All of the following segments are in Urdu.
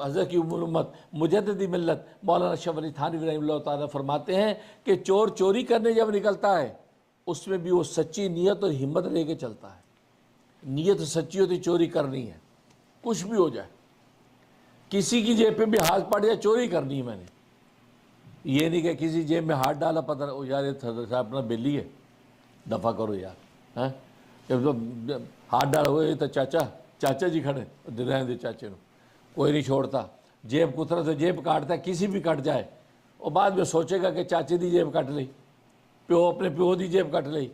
حضرت کی امت مجدد ملت مولانا اشرف علی تھانوی رحمہ اللہ تعالیٰ فرماتے ہیں کہ چور چوری کرنے جب نکلتا ہے اس میں بھی وہ سچی نیت اور ہمت لے کے چلتا ہے. نیت سچی ہوتی چوری کرنی ہے، کچھ بھی ہو جائے، کسی کی جیب پہ بھی ہاتھ پڑ جائے چوری کرنی ہے میں نے. یہ نہیں کہ کسی جیب میں ہاتھ ڈالا پتہ یار یہ اپنا بلی ہے دفع کرو یار. جب تو ہاتھ ڈالا ہوئے تو چاچا جی کھڑے رہنے دے چاچے نو، کوئی نہیں چھوڑتا. جیب کترا تو جیب کاٹتا ہے، کسی بھی کٹ جائے اور بعد میں سوچے گا کہ چاچے دی جیب کٹ لی، اپنے پیو دی جیب کٹ لی،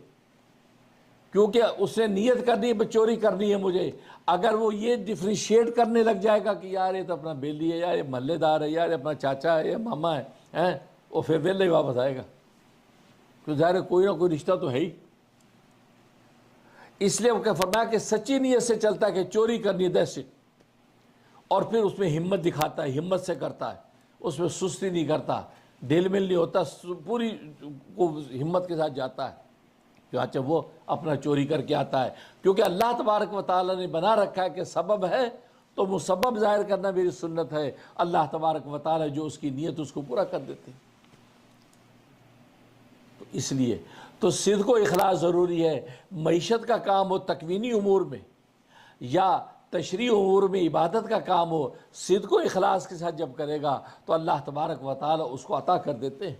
کیونکہ اس نے نیت کرنی ہے چوری کرنی ہے مجھے. اگر وہ یہ ڈفرینشیٹ کرنے لگ جائے گا کہ یار یہ تو اپنا بیلی ہے، یار یہ محلے دار ہے، یار یہ اپنا چاچا ہے، یہ ماما ہے، وہ پھر ویلے ہی واپس آئے گا، تو ظاہر ہے کوئی نہ کوئی رشتہ تو ہے ہی. اس لیے وہ فرمایا کہ سچی نیت سے چلتا ہے کہ چوری کرنی ہے دہشت، اور پھر اس میں ہمت دکھاتا ہے، ہمت سے کرتا ہے، اس میں سستی نہیں کرتا، ڈھیل مل نہیں ہوتا، پوری کو ہمت کے ساتھ جاتا ہے. اچھا وہ اپنا چوری کر کے آتا ہے، کیونکہ اللہ تبارک و تعالیٰ نے بنا رکھا ہے کہ سبب ہے تو مسبب ظاہر کرنا میری سنت ہے. اللہ تبارک و تعالیٰ جو اس کی نیت اس کو پورا کر دیتے ہیں. تو اس لیے تو صدق و اخلاص ضروری ہے. معیشت کا کام ہو تکوینی امور میں یا تشریعی امور میں، عبادت کا کام ہو، صدق و اخلاص کے ساتھ جب کرے گا تو اللہ تبارک و تعالیٰ اس کو عطا کر دیتے ہیں.